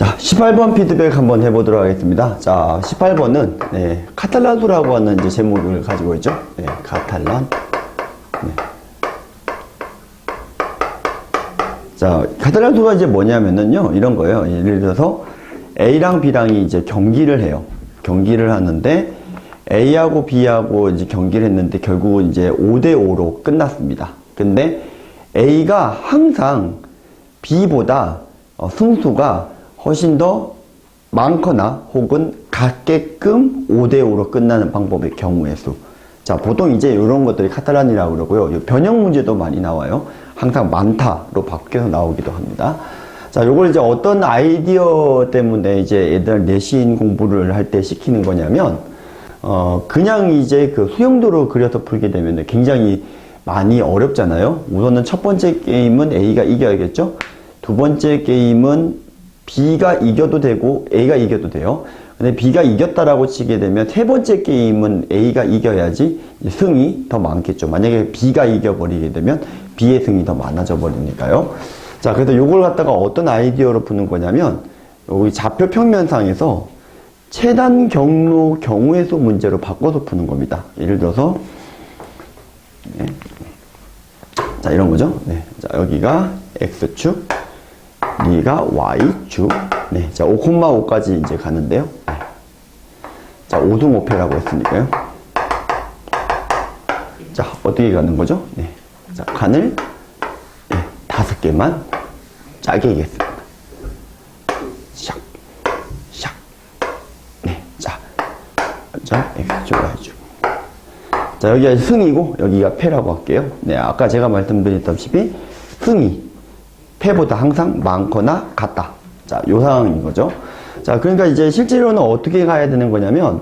자, 18번 피드백 한번 해보도록 하겠습니다. 자, 18번은 카탈란수라고 하는 이제 제목을 가지고 있죠. 카탈란. 자, 카탈란수가 이제 뭐냐면은요, 이런 거예요. 예를 들어서 A랑 B랑이 이제 경기를 해요. 경기를 하는데 A하고 B하고 이제 경기를 했는데 결국은 이제 5대5로 끝났습니다. 근데 A가 항상 B보다 승수가 훨씬 더 많거나 혹은 같게끔 5대5로 끝나는 방법의 경우의 수. 자, 보통 이제 이런 것들이 카탈란이라고 그러고요. 변형 문제도 많이 나와요. 항상 많다로 바뀌어서 나오기도 합니다. 자, 요걸 이제 어떤 아이디어 때문에 이제 애들 내신 공부를 할 때 시키는 거냐면, 그냥 이제 그 수용도로 그려서 풀게 되면 굉장히 많이 어렵잖아요. 우선은 첫 번째 게임은 A가 이겨야겠죠? 두 번째 게임은 B가 이겨도 되고 A가 이겨도 돼요. 근데 B가 이겼다라고 치게 되면 세 번째 게임은 A가 이겨야지 승이 더 많겠죠. 만약에 B가 이겨버리게 되면 B의 승이 더 많아져 버리니까요. 자, 그래서 요걸 갖다가 어떤 아이디어로 푸는 거냐면 여기 좌표 평면상에서 최단 경로 경우의 수 문제로 바꿔서 푸는 겁니다. 예를 들어서 자, 이런 거죠. 자, 여기가 X축, 여기가 Y축. 자, 5,5까지 이제 가는데요. 자, 5등 5패라고 했으니까요. 자, 어떻게 가는 거죠? 자, 칸을 5개만 짜게 하겠습니다. 샥, 샥. 자, X축, Y축. 자, 여기가 승이고, 여기가 패라고 할게요. 아까 제가 말씀드렸다시피, 승이 패보다 항상 많거나 같다. 자, 요 상황인 거죠. 자, 그러니까 이제 실제로는 어떻게 가야 되는 거냐면,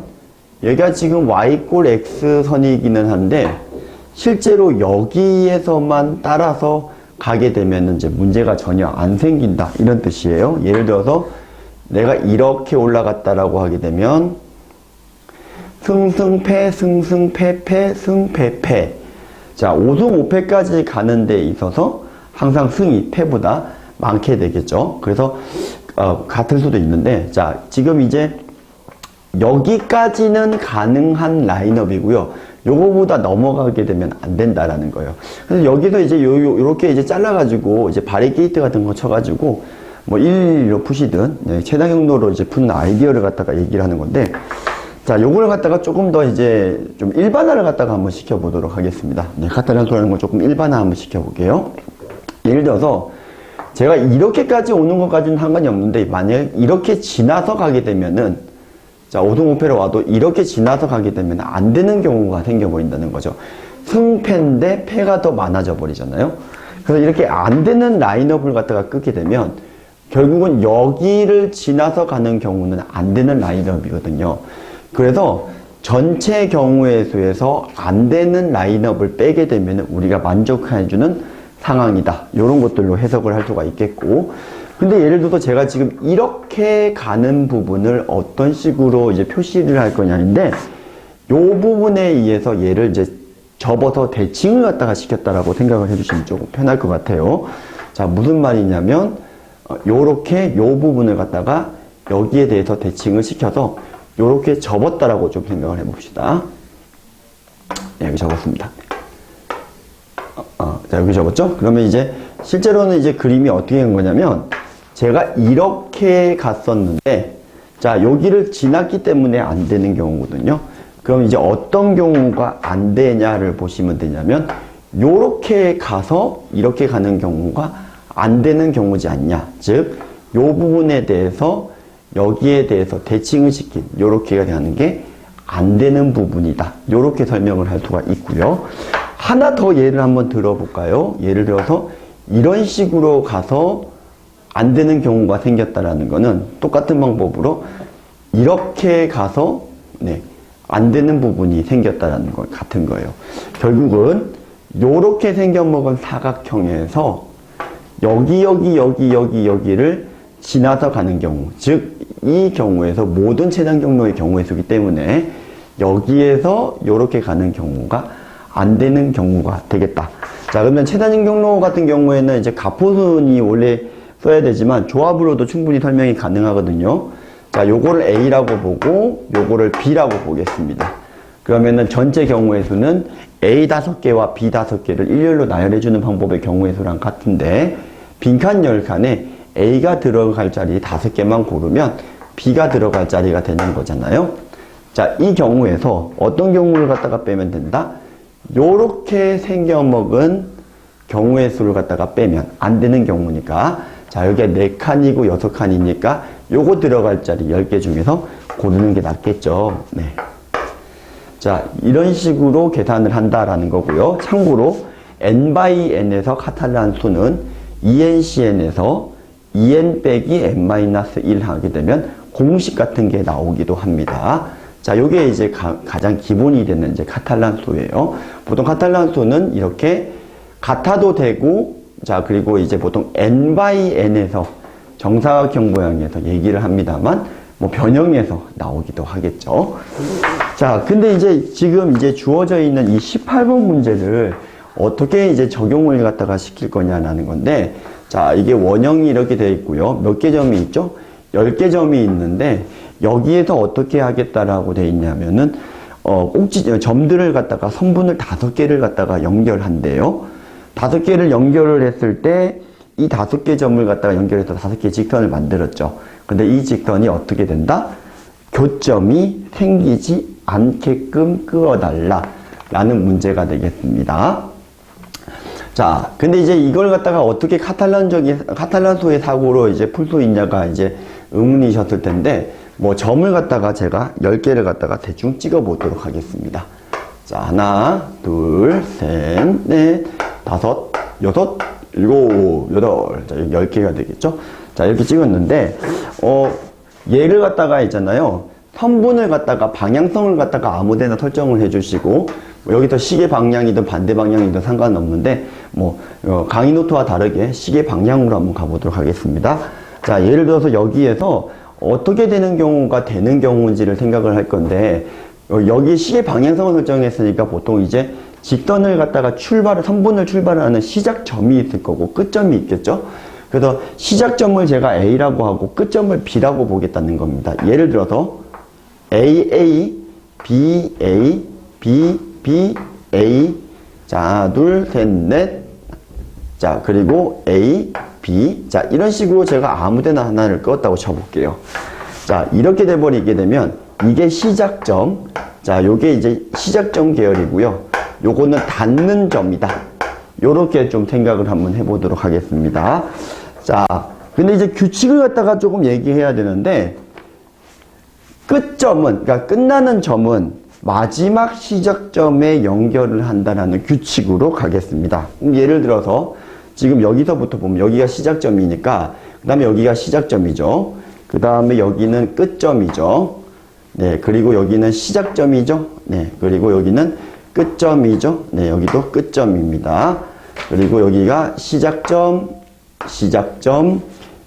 여기가 지금 Y꼴 X선이기는 한데, 실제로 여기에서만 따라서 가게 되면 이제 문제가 전혀 안 생긴다. 이런 뜻이에요. 예를 들어서, 내가 이렇게 올라갔다라고 하게 되면, 승승패, 승승패, 패, 승패, 패. 자, 5승 5패까지 가는 데 있어서 항상 승이 패보다 많게 되겠죠. 그래서 같을 수도 있는데, 자, 지금 이제 여기까지는 가능한 라인업이고요. 요거보다 넘어가게 되면 안 된다라는 거예요. 그래서 여기서 이제 요렇게 이제 잘라가지고 이제 바리게이트 같은 거 쳐가지고 뭐 1로 푸시든 최단 경로로 이제 푸는 아이디어를 갖다가 얘기를 하는 건데, 자, 요걸 갖다가 조금 더 이제 좀 일반화를 갖다가 한번 시켜보도록 하겠습니다. 카탈란수라는 걸 조금 일반화 한번 시켜볼게요. 예를 들어서 제가 이렇게까지 오는 것까지는 상관이 없는데, 만약에 이렇게 지나서 가게 되면은, 자, 5등 5패로 와도 이렇게 지나서 가게 되면 안 되는 경우가 생겨버린다는 거죠. 승패인데 패가 더 많아져 버리잖아요. 그래서 이렇게 안 되는 라인업을 갖다가 끊게 되면 결국은 여기를 지나서 가는 경우는 안 되는 라인업이거든요. 그래서 전체 경우의 수에서 안 되는 라인업을 빼게 되면 우리가 만족해주는 상황이다. 이런 것들로 해석을 할 수가 있겠고, 근데 예를 들어서 제가 지금 이렇게 가는 부분을 어떤 식으로 이제 표시를 할 거냐인데, 요 부분에 의해서 얘를 이제 접어서 대칭을 갖다가 시켰다라고 생각을 해주시면 조금 편할 것 같아요. 자, 무슨 말이냐면, 요렇게 요 부분을 갖다가 여기에 대해서 대칭을 시켜서 요렇게 접었다라고 좀 생각을 해봅시다. 여기 접었습니다. 자, 여기 접었죠? 그러면 이제 실제로는 이제 그림이 어떻게 된 거냐면, 제가 이렇게 갔었는데, 자, 여기를 지났기 때문에 안 되는 경우거든요. 그럼 이제 어떤 경우가 안 되냐를 보시면 되냐면, 요렇게 가서 이렇게 가는 경우가 안 되는 경우지 않냐. 즉, 요 부분에 대해서 여기에 대해서 대칭을 시킨 요렇게가 되는 게 안 되는 부분이다. 요렇게 설명을 할 수가 있고요. 하나 더 예를 한번 들어볼까요? 예를 들어서 이런 식으로 가서 안 되는 경우가 생겼다라는 거는 똑같은 방법으로 이렇게 가서 안 되는 부분이 생겼다라는 거 같은 거예요. 결국은 요렇게 생겨먹은 사각형에서 여기를 지나서 가는 경우, 즉 이 경우에서 모든 최단 경로의 경우의 수이기 때문에 여기에서 요렇게 가는 경우가 안 되는 경우가 되겠다. 자, 그러면 최단 경로 같은 경우에는 이제 가포순이 원래 써야 되지만 조합으로도 충분히 설명이 가능하거든요. 자, 요거를 A라고 보고 요거를 B라고 보겠습니다. 그러면은 전체 경우의 수는 A 5개와 B 5개를 일렬로 나열해주는 방법의 경우의 수랑 같은데, 빈칸 10칸에 A가 들어갈 자리 5개만 고르면 B가 들어갈 자리가 되는 거잖아요. 자, 이 경우에서 어떤 경우를 갖다가 빼면 된다? 요렇게 생겨먹은 경우의 수를 갖다가 빼면 안 되는 경우니까, 자, 여기가 4칸이고 6칸이니까 요거 들어갈 자리 10개 중에서 고르는 게 낫겠죠. 네. 자, 이런 식으로 계산을 한다라는 거고요. 참고로 n/n에서 카탈란 수는 ENCN에서 EN 빼기 n-1 하게 되면 공식 같은 게 나오기도 합니다. 자, 요게 이제 가장 기본이 되는 이제 카탈란 수예요. 보통 카탈란 수는 이렇게 같아도 되고, 자, 그리고 이제 보통 n/n에서 정사각형 모양에서 얘기를 합니다만, 뭐 변형해서 나오기도 하겠죠. 자, 근데 이제 지금 이제 주어져 있는 이 18번 문제를 어떻게 이제 적용을 갖다가 시킬 거냐라는 건데, 자, 이게 원형이 이렇게 되어 있고요. 몇 개 점이 있죠? 10개 점이 있는데, 여기에서 어떻게 하겠다라고 되어 있냐면은, 점들을 갖다가 선분을 5개를 갖다가 연결한대요. 5개를 연결을 했을 때, 이 5개 점을 갖다가 연결해서 5개 직선을 만들었죠. 근데 이 직선이 어떻게 된다? 교점이 생기지 않게끔 끌어달라 라는 문제가 되겠습니다. 자, 근데 이제 이걸 갖다가 어떻게 카탈란소의 사고로 이제 풀 수 있냐가 이제 의문이셨을 텐데, 뭐 점을 갖다가 제가 10개를 갖다가 대충 찍어 보도록 하겠습니다. 자, 하나, 둘, 셋, 넷, 다섯, 여섯, 일곱, 여덟. 자, 10개가 되겠죠? 자, 이렇게 찍었는데, 얘를 갖다가 있잖아요. 선분을 갖다가 방향성을 갖다가 아무 데나 설정을 해주시고, 여기서 시계 방향이든 반대 방향이든 상관없는데, 강의 노트와 다르게 시계 방향으로 한번 가보도록 하겠습니다. 자, 예를 들어서 여기에서 어떻게 되는 경우가 되는 경우인지를 생각을 할 건데, 여기 시계 방향성을 설정했으니까 보통 이제 직선을 갖다가 선분을 출발하는 시작점이 있을 거고, 끝점이 있겠죠? 그래서 시작점을 제가 A라고 하고 끝점을 B라고 보겠다는 겁니다. 예를 들어서 AA, BA, B, B, A, 자, 둘, 셋, 넷, 자, 그리고 A, B, 자, 이런 식으로 제가 아무데나 하나를 껐다고 쳐볼게요. 자, 이렇게 돼버리게 되면 이게 시작점, 자, 요게 이제 시작점 계열이고요. 요거는 닿는 점이다. 요렇게 좀 생각을 한번 해보도록 하겠습니다. 자, 근데 이제 규칙을 갖다가 조금 얘기해야 되는데, 끝점은, 그러니까 끝나는 점은 마지막 시작점에 연결을 한다는 규칙으로 가겠습니다. 예를 들어서 지금 여기서부터 보면 여기가 시작점이니까, 그 다음에 여기가 시작점이죠. 그 다음에 여기는 끝점이죠. 네, 그리고 여기는 시작점이죠. 네, 그리고 여기는 끝점이죠. 네, 여기도 끝점입니다. 그리고 여기가 시작점,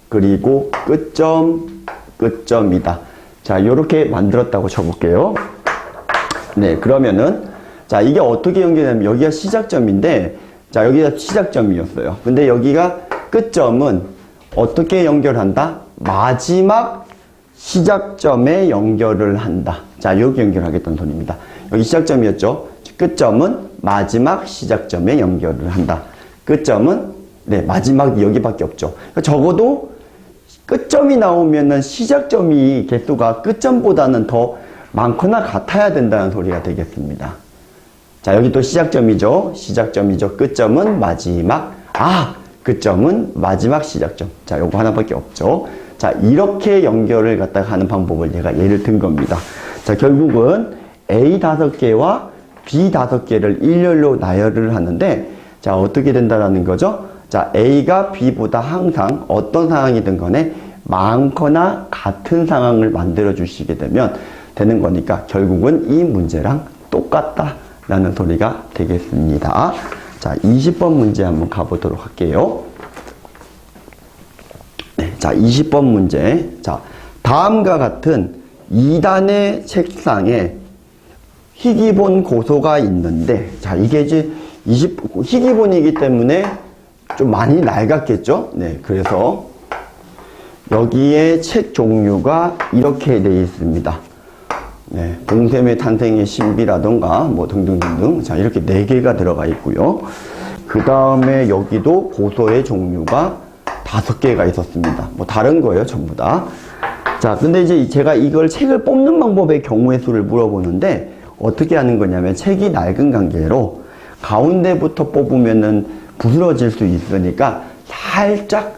그리고 끝점이다. 자, 요렇게 만들었다고 쳐볼게요. 네, 그러면은, 자, 이게 어떻게 연결되냐면, 여기가 시작점인데, 자, 여기가 시작점이었어요. 근데 여기가 끝점은 어떻게 연결한다? 마지막 시작점에 연결을 한다. 자, 여기 연결하겠다는 소리입니다. 여기 시작점이었죠? 끝점은 마지막 시작점에 연결을 한다. 끝점은, 네, 마지막이 여기밖에 없죠. 그러니까 적어도 끝점이 나오면은 시작점이 개수가 끝점보다는 더 많거나 같아야 된다는 소리가 되겠습니다. 자, 여기 또 시작점이죠. 끝점은 마지막, 끝점은 마지막 시작점. 자, 요거 하나밖에 없죠. 자, 이렇게 연결을 갖다가 하는 방법을 제가 예를 든 겁니다. 자, 결국은 A 5개와 B 5개를 일렬로 나열을 하는데, 자, 어떻게 된다라는 거죠? 자, A가 B보다 항상 어떤 상황이든 간에 많거나 같은 상황을 만들어 주시게 되는 거니까 결국은 이 문제랑 똑같다라는 소리가 되겠습니다. 자, 20번 문제 한번 가보도록 할게요. 네, 자, 20번 문제. 자, 다음과 같은 2단의 책상에 희귀본 고소가 있는데, 자, 이게 이제 희귀본이기 때문에 좀 많이 낡았겠죠? 네, 그래서 여기에 책 종류가 이렇게 되어 있습니다. 네, 공샘의 탄생의 신비라던가 뭐 등등등등. 자, 이렇게 4개가 들어가 있고요. 그 다음에 여기도 고서의 종류가 5개가 있었습니다. 뭐 다른 거예요, 전부 다. 자, 근데 이제 제가 이걸 책을 뽑는 방법의 경우의 수를 물어보는데 어떻게 하는 거냐면 책이 낡은 관계로 가운데부터 뽑으면은 부스러질 수 있으니까 살짝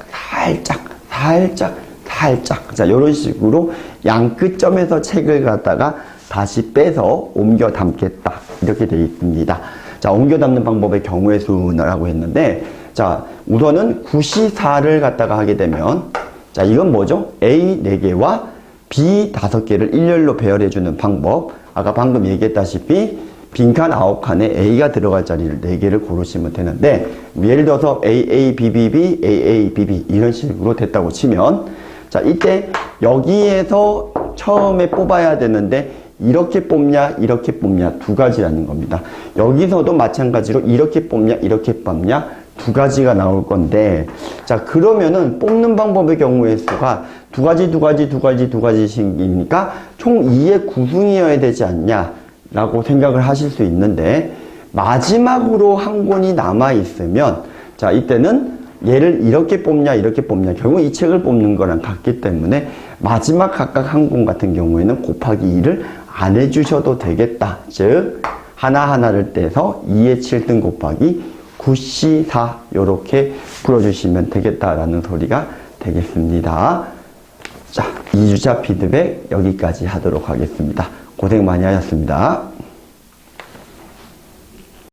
자, 이런 식으로 양 끝점에서 책을 갖다가 다시 빼서 옮겨 담겠다. 이렇게 되어 있습니다. 자, 옮겨 담는 방법의 경우의 수라고 했는데, 자, 우선은 9시4를 갖다가 하게 되면, 자, 이건 뭐죠? A 4개와 B 5개를 일렬로 배열해주는 방법. 아까 방금 얘기했다시피, 빈칸 9칸에 A가 들어갈 자리를 4개를 고르시면 되는데, 예를 들어서 AA, BBB, AA, BB 이런 식으로 됐다고 치면, 자, 이때 여기에서 처음에 뽑아야 되는데 이렇게 뽑냐 이렇게 뽑냐 2가지라는 겁니다. 여기서도 마찬가지로 이렇게 뽑냐 이렇게 뽑냐 2가지가 나올 건데, 자, 그러면은 뽑는 방법의 경우의 수가 2가지씩이니까 총 2의 구승이어야 되지 않냐 라고 생각을 하실 수 있는데, 마지막으로 한 권이 남아 있으면, 자, 이때는 얘를 이렇게 뽑냐 이렇게 뽑냐 결국 이 책을 뽑는 거랑 같기 때문에 마지막 각각 한 권 같은 경우에는 곱하기 2를 안 해주셔도 되겠다. 즉 하나하나를 떼서 2의 7등 곱하기 9C4 이렇게 풀어주시면 되겠다라는 소리가 되겠습니다. 자, 2주차 피드백 여기까지 하도록 하겠습니다. 고생 많이 하셨습니다.